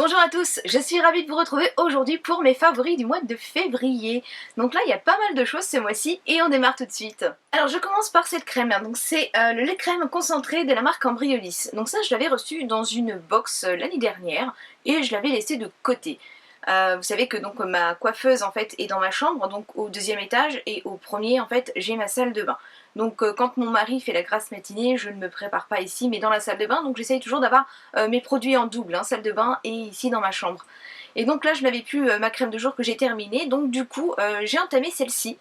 Bonjour à tous, je suis ravie de vous retrouver aujourd'hui pour mes favoris du mois de février. Donc là il y a pas mal de choses ce mois-ci et on démarre tout de suite. Alors je commence par cette crème, donc c'est le lait crème concentré de la marque Embryolisse. Donc ça je l'avais reçu dans une box l'année dernière et je l'avais laissé de côté. Vous savez que donc ma coiffeuse en fait est dans ma chambre, donc au deuxième étage, et au premier en fait j'ai ma salle de bain. Donc quand mon mari fait la grasse matinée, je ne me prépare pas ici mais dans la salle de bain, donc j'essaye toujours d'avoir mes produits en double, hein, salle de bain et ici dans ma chambre. Et donc là je n'avais plus ma crème de jour que j'ai terminée, donc du coup j'ai entamé celle-ci.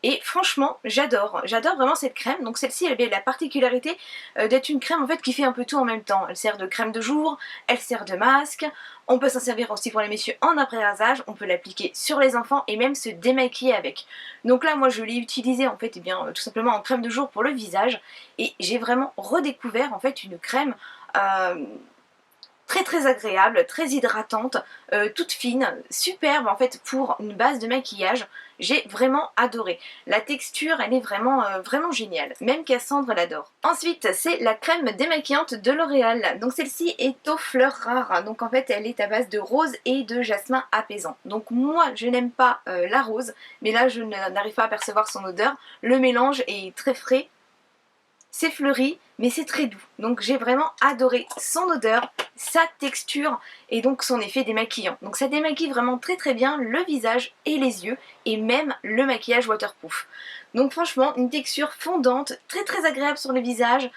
Et franchement, j'adore vraiment cette crème. Donc celle-ci, elle avait la particularité d'être une crème en fait qui fait un peu tout en même temps. Elle sert de crème de jour, elle sert de masque. On peut s'en servir aussi pour les messieurs en après-rasage. On peut l'appliquer sur les enfants et même se démaquiller avec. Donc là, moi, je l'ai utilisée en fait, tout simplement en crème de jour pour le visage. Et j'ai vraiment redécouvert en fait une crème. Très agréable, très hydratante, toute fine, superbe en fait pour une base de maquillage. J'ai vraiment adoré. La texture, elle est vraiment géniale. Même Cassandre l'adore. Ensuite, c'est la crème démaquillante de L'Oréal. Donc celle-ci est aux fleurs rares. Donc en fait, elle est à base de rose et de jasmin apaisant. Donc moi, je n'aime pas la rose, mais là, je n'arrive pas à percevoir son odeur. Le mélange est très frais. C'est fleuri, mais c'est très doux. Donc j'ai vraiment adoré son odeur, sa texture et donc son effet démaquillant. Donc ça démaquille vraiment très bien le visage et les yeux et même le maquillage waterproof. Donc franchement, une texture fondante, très agréable sur le visage.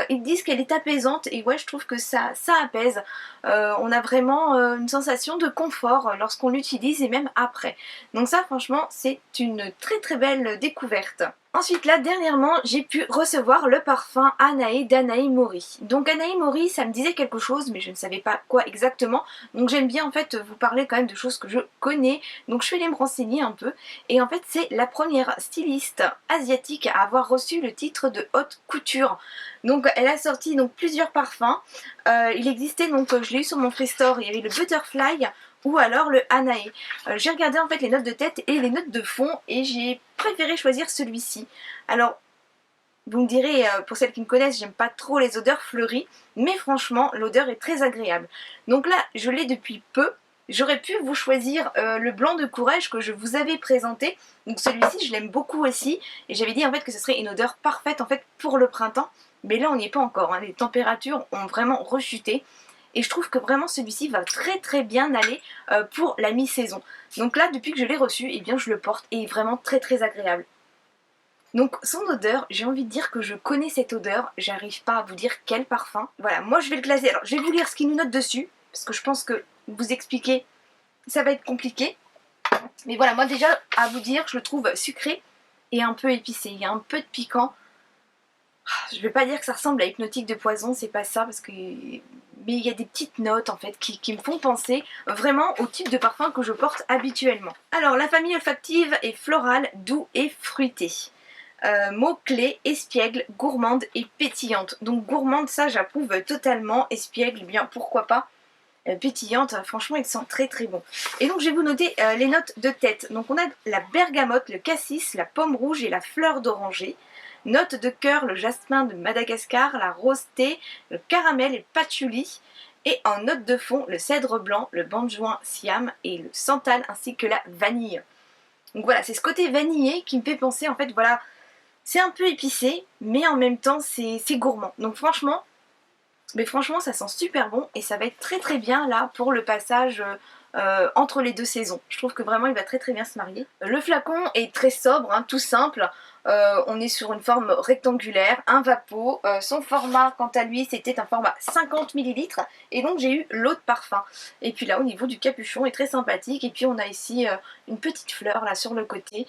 Ils disent qu'elle est apaisante et ouais, je trouve que ça apaise. On a vraiment une sensation de confort lorsqu'on l'utilise et même après. Donc ça franchement, c'est une très belle découverte. Ensuite là, dernièrement, j'ai pu recevoir le parfum Anae d'Anaï Mori. Donc Anaï Mori, ça me disait quelque chose, mais je ne savais pas quoi exactement. Donc j'aime bien en fait vous parler quand même de choses que je connais. Donc je suis allée me renseigner un peu. Et en fait, c'est la première styliste asiatique à avoir reçu le titre de haute couture. Donc elle a sorti donc plusieurs parfums. Il existait, donc je l'ai eu sur mon Freestore, il y avait le Butterfly ou alors le Anae. J'ai regardé en fait les notes de tête et les notes de fond et j'ai préféré choisir celui-ci. Alors vous me direz, pour celles qui me connaissent, j'aime pas trop les odeurs fleuries, mais franchement l'odeur est très agréable. Donc là je l'ai depuis peu. J'aurais pu vous choisir le blanc de courage que je vous avais présenté. Donc celui-ci je l'aime beaucoup aussi et j'avais dit en fait que ce serait une odeur parfaite en fait pour le printemps. Mais là on n'y est pas encore, hein. Les températures ont vraiment rechuté. Et je trouve que vraiment celui-ci va très bien aller pour la mi-saison. Donc là, depuis que je l'ai reçu, eh bien je le porte et il est vraiment très agréable. Donc son odeur, j'ai envie de dire que je connais cette odeur, j'arrive pas à vous dire quel parfum. Voilà, moi je vais le classer. Alors je vais vous lire ce qu'il nous note dessus, parce que je pense que vous expliquer, ça va être compliqué. Mais voilà, moi déjà, à vous dire, je le trouve sucré et un peu épicé. Il y a un peu de piquant. Je vais pas dire que ça ressemble à Hypnotique de Poison, c'est pas ça, parce que... Mais il y a des petites notes en fait qui me font penser vraiment au type de parfum que je porte habituellement. Alors la famille olfactive est florale, doux et fruité. Mots-clés, espiègle, gourmande et pétillante. Donc gourmande, ça j'approuve totalement. Espiègle, bien pourquoi pas. Pétillante, franchement il sent très bon. Et donc je vais vous noter les notes de tête. Donc on a la bergamote, le cassis, la pomme rouge et la fleur d'oranger. Note de cœur, le jasmin de Madagascar, la rose thé, le caramel et le patchouli. Et en note de fond, le cèdre blanc, le benjoin siam et le santal ainsi que la vanille. Donc voilà, c'est ce côté vanillé qui me fait penser, en fait, voilà, c'est un peu épicé, mais en même temps c'est gourmand. Donc franchement, ça sent super bon et ça va être très bien là pour le passage entre les deux saisons. Je trouve que vraiment il va très bien se marier. Le flacon est très sobre, hein, tout simple. On est sur une forme rectangulaire, un vapeau. Son format, quant à lui, c'était un format 50 ml. Et donc j'ai eu l'eau de parfum. Et puis là, au niveau du capuchon, est très sympathique. Et puis on a ici une petite fleur là sur le côté.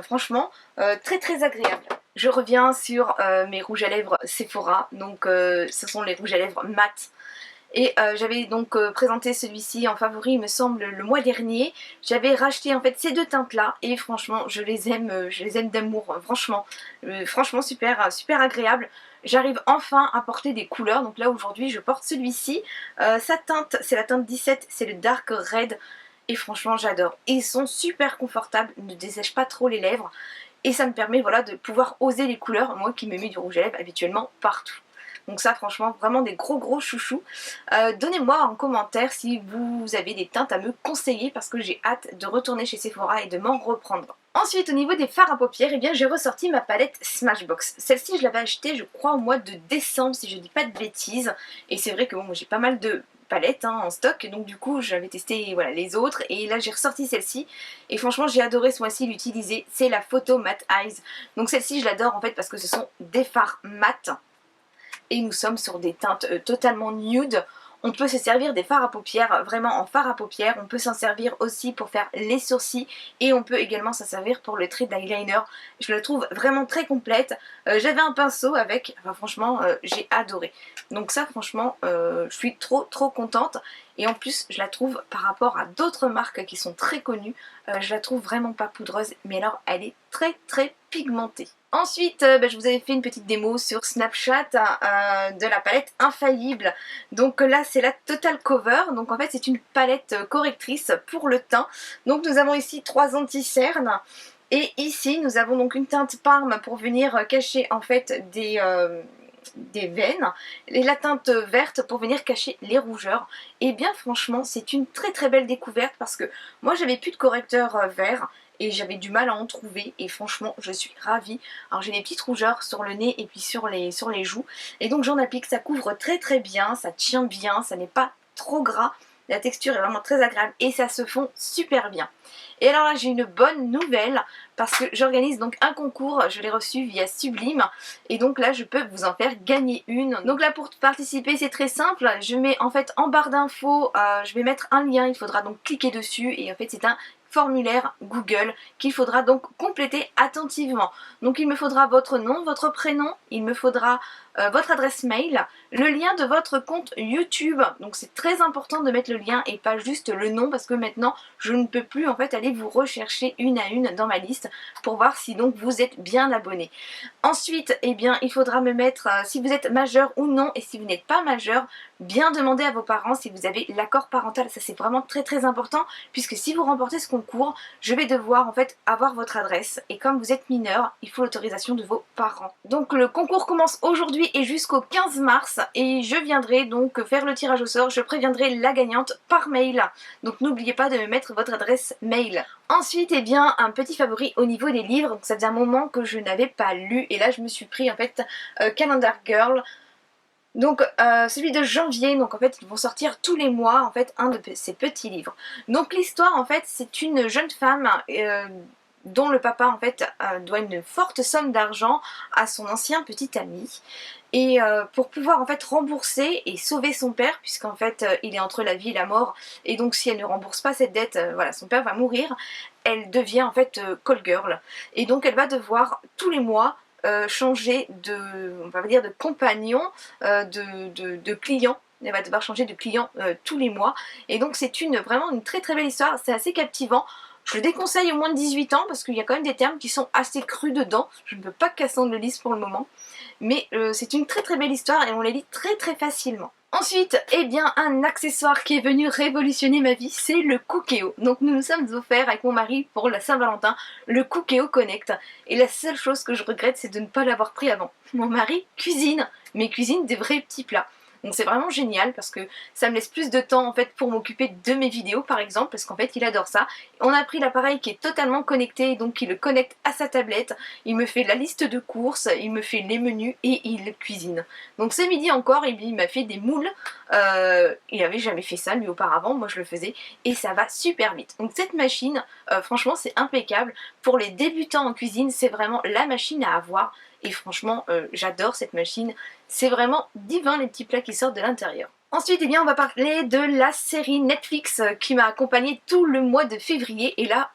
Franchement, très agréable. Je reviens sur mes rouges à lèvres Sephora. Donc ce sont les rouges à lèvres mat. Et j'avais donc présenté celui-ci en favori, il me semble, le mois dernier. J'avais racheté en fait ces deux teintes là et franchement je les aime d'amour, franchement super agréable. J'arrive enfin à porter des couleurs, donc là aujourd'hui je porte celui-ci. Sa teinte, c'est la teinte 17, c'est le Dark Red et franchement j'adore. Et ils sont super confortables, ne dessèchent pas trop les lèvres et ça me permet voilà de pouvoir oser les couleurs, moi qui me mets du rouge à lèvres habituellement partout. Donc ça franchement vraiment des gros chouchous. Donnez-moi en commentaire si vous avez des teintes à me conseiller parce que j'ai hâte de retourner chez Sephora et de m'en reprendre. Ensuite au niveau des fards à paupières, eh bien j'ai ressorti ma palette Smashbox. Celle-ci je l'avais achetée je crois au mois de décembre si je dis pas de bêtises. Et c'est vrai que bon, j'ai pas mal de palettes en stock, donc du coup j'avais testé voilà, les autres et là j'ai ressorti celle-ci et franchement j'ai adoré ce mois-ci l'utiliser. C'est la Photo Matte Eyes. Donc celle-ci je l'adore en fait parce que ce sont des fards mat et nous sommes sur des teintes totalement nude. On peut se servir des fards à paupières vraiment en fard à paupières, on peut s'en servir aussi pour faire les sourcils et on peut également s'en servir pour le trait d'eyeliner. Je la trouve vraiment très complète. J'avais un pinceau avec, enfin franchement j'ai adoré. Donc ça franchement je suis trop contente et en plus je la trouve par rapport à d'autres marques qui sont très connues, je la trouve vraiment pas poudreuse mais alors elle est très pigmentée. Ensuite, je vous avais fait une petite démo sur Snapchat de la palette Infaillible. Donc là, c'est la Total Cover. Donc en fait, c'est une palette correctrice pour le teint. Donc nous avons ici 3 anti-cernes. Et ici, nous avons donc une teinte Parme pour venir cacher en fait des veines. Et la teinte verte pour venir cacher les rougeurs. Et bien franchement, c'est une très belle découverte parce que moi, j'avais plus de correcteur vert. Et j'avais du mal à en trouver et franchement je suis ravie. Alors j'ai des petites rougeurs sur le nez et puis sur les joues et donc j'en applique, ça couvre très bien, ça tient bien, ça n'est pas trop gras, la texture est vraiment très agréable et ça se fond super bien. Et alors là j'ai une bonne nouvelle parce que j'organise donc un concours, je l'ai reçu via Sublime et donc là je peux vous en faire gagner une. Donc là pour participer c'est très simple, je mets en fait en barre d'infos, je vais mettre un lien, il faudra donc cliquer dessus et en fait c'est un formulaire Google qu'il faudra donc compléter attentivement. Donc il me faudra votre nom, votre prénom, il me faudra votre adresse mail, le lien de votre compte YouTube. Donc c'est très important de mettre le lien et pas juste le nom parce que maintenant je ne peux plus en fait aller vous rechercher une à une dans ma liste pour voir si donc vous êtes bien abonné. Ensuite, eh bien il faudra me mettre si vous êtes majeur ou non et si vous n'êtes pas majeur, bien demander à vos parents si vous avez l'accord parental. Ça c'est vraiment très important puisque si vous remportez ce concours, je vais devoir en fait avoir votre adresse et comme vous êtes mineur, il faut l'autorisation de vos parents. Donc le concours commence aujourd'hui et jusqu'au 15 mars et je viendrai donc faire le tirage au sort, je préviendrai la gagnante par mail. Donc n'oubliez pas de me mettre votre adresse mail. Ensuite, eh bien, un petit favori au niveau des livres, donc ça faisait un moment que je n'avais pas lu et là je me suis pris en fait Calendar Girl. Donc celui de janvier, donc en fait ils vont sortir tous les mois en fait un de ces petits livres. Donc l'histoire en fait c'est une jeune femme dont le papa en fait doit une forte somme d'argent à son ancien petit ami. Et pour pouvoir en fait rembourser et sauver son père, puisqu'en fait il est entre la vie et la mort, et donc si elle ne rembourse pas cette dette, voilà, son père va mourir, elle devient en fait call girl. Et donc elle va devoir tous les mois changer de, on va dire, de compagnon, de client. Elle va devoir changer de client tous les mois. Et donc c'est vraiment une très belle histoire, c'est assez captivant. Je le déconseille au moins de 18 ans parce qu'il y a quand même des termes qui sont assez crus dedans. Je ne peux pas que Cassandre le lise pour le moment. Mais c'est une très belle histoire et on la lit très facilement. Ensuite, eh bien, un accessoire qui est venu révolutionner ma vie, c'est le Cookéo. Donc nous nous sommes offerts avec mon mari pour la Saint-Valentin le Cookéo Connect. Et la seule chose que je regrette, c'est de ne pas l'avoir pris avant. Mon mari cuisine, mais cuisine des vrais petits plats. Donc c'est vraiment génial parce que ça me laisse plus de temps en fait pour m'occuper de mes vidéos par exemple parce qu'en fait il adore ça. On a pris l'appareil qui est totalement connecté donc il le connecte à sa tablette, il me fait la liste de courses, il me fait les menus et il cuisine. Donc ce midi encore il m'a fait des moules, il n'avait jamais fait ça lui auparavant, moi je le faisais et ça va super vite. Donc cette machine franchement c'est impeccable, pour les débutants en cuisine c'est vraiment la machine à avoir. Et franchement, j'adore cette machine. C'est vraiment divin les petits plats qui sortent de l'intérieur. Ensuite, eh bien, on va parler de la série Netflix qui m'a accompagnée tout le mois de février. Et là,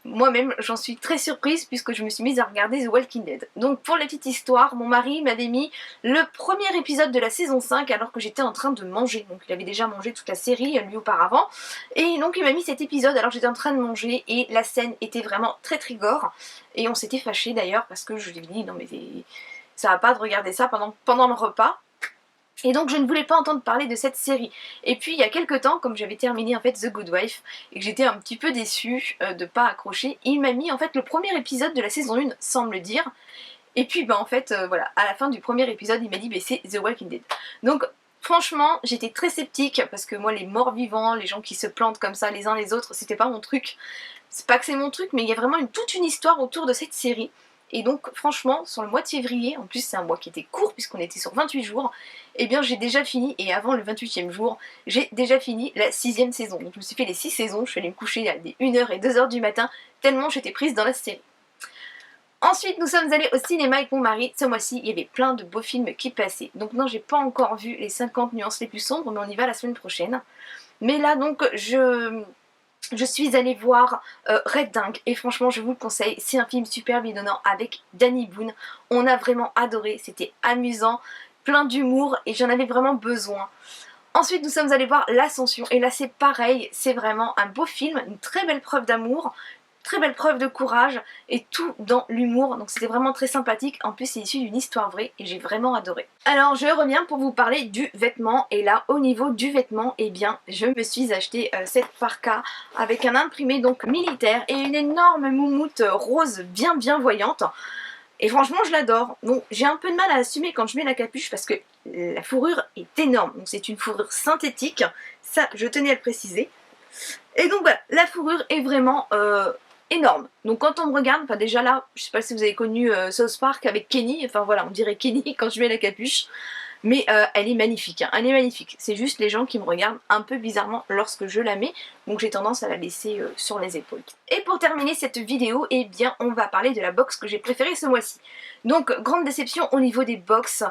moi-même, j'en suis très surprise puisque je me suis mise à regarder The Walking Dead. Donc pour la petite histoire, mon mari m'avait mis le premier épisode de la saison 5 alors que j'étais en train de manger. Donc il avait déjà mangé toute la série lui auparavant. Et donc il m'a mis cet épisode alors que j'étais en train de manger et la scène était vraiment très gore. Et on s'était fâchés d'ailleurs parce que je lui ai dit non mais ça va pas de regarder ça pendant le repas. Et donc je ne voulais pas entendre parler de cette série. Et puis il y a quelques temps, comme j'avais terminé en fait The Good Wife et que j'étais un petit peu déçue de pas accrocher, il m'a mis en fait le premier épisode de la saison 1 sans me le dire. Et puis bah en fait voilà, à la fin du premier épisode il m'a dit bah, c'est The Walking Dead. Donc franchement j'étais très sceptique parce que moi les morts vivants, les gens qui se plantent comme ça les uns les autres, c'était pas mon truc. C'est pas que c'est mon truc mais il y a vraiment toute une histoire autour de cette série. Et donc franchement sur le mois de février, en plus c'est un mois qui était court puisqu'on était sur 28 jours, et bien j'ai déjà fini, et avant le 28e jour, j'ai déjà fini la 6e saison. Donc je me suis fait les 6 saisons, je suis allée me coucher à des 1h et 2h du matin, tellement j'étais prise dans la série. Ensuite, nous sommes allés au cinéma avec mon mari. Ce mois-ci, il y avait plein de beaux films qui passaient. Donc non, j'ai pas encore vu les 50 nuances les plus sombres, mais on y va la semaine prochaine. Mais là, donc, je suis allée voir Red Dingue. Et franchement, je vous le conseille. C'est un film super bidonnant avec Danny Boone. On a vraiment adoré. C'était amusant, plein d'humour, et j'en avais vraiment besoin. Ensuite, nous sommes allés voir L'Ascension. Et là, c'est pareil. C'est vraiment un beau film, une très belle preuve d'amour, très belle preuve de courage, et tout dans l'humour, donc c'était vraiment très sympathique. En plus c'est issu d'une histoire vraie et j'ai vraiment adoré. Alors je reviens pour vous parler du vêtement, et là au niveau du vêtement, eh bien je me suis acheté cette parka avec un imprimé donc militaire et une énorme moumoute rose bien voyante. Et franchement je l'adore. Bon, j'ai un peu de mal à assumer quand je mets la capuche parce que la fourrure est énorme, donc c'est une fourrure synthétique, ça je tenais à le préciser. Et donc voilà, la fourrure est vraiment énorme. Donc quand on me regarde, enfin déjà là, je sais pas si vous avez connu South Park avec Kenny, enfin voilà, on dirait Kenny quand je mets la capuche, mais elle est magnifique, hein, elle est magnifique. C'est juste les gens qui me regardent un peu bizarrement lorsque je la mets, donc j'ai tendance à la laisser sur les épaules. Et pour terminer cette vidéo, eh bien on va parler de la box que j'ai préférée ce mois-ci. Donc grande déception au niveau des box.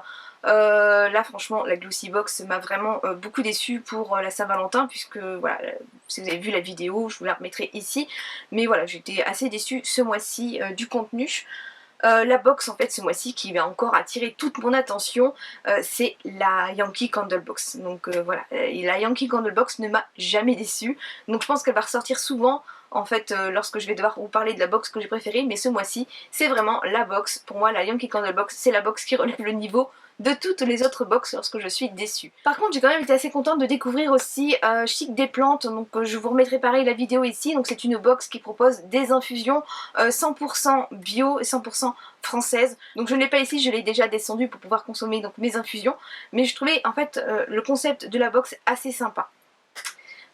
Là franchement la Glossy Box m'a vraiment beaucoup déçue pour la Saint-Valentin, puisque voilà, si vous avez vu la vidéo je vous la remettrai ici, mais voilà j'étais assez déçue ce mois-ci du contenu. La box en fait ce mois-ci qui va encore attirer toute mon attention, c'est la Yankee Candle Box. Donc voilà, la Yankee Candle Box ne m'a jamais déçue, donc je pense qu'elle va ressortir souvent en fait lorsque je vais devoir vous parler de la box que j'ai préférée, mais ce mois-ci c'est vraiment la box. Pour moi la Yankee Candle Box c'est la box qui relève le niveau de toutes les autres box lorsque je suis déçue. Par contre j'ai quand même été assez contente de découvrir aussi Chic des Plantes, donc je vous remettrai pareil la vidéo ici. Donc c'est une box qui propose des infusions 100% bio et 100% françaises. Donc je ne l'ai pas ici, je l'ai déjà descendu pour pouvoir consommer donc mes infusions, mais je trouvais en fait le concept de la box assez sympa.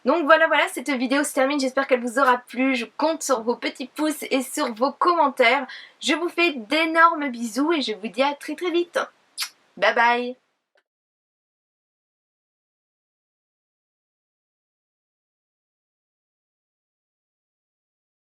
Donc voilà, cette vidéo se termine, j'espère qu'elle vous aura plu, je compte sur vos petits pouces et sur vos commentaires. Je vous fais d'énormes bisous et je vous dis à très vite. Bye bye.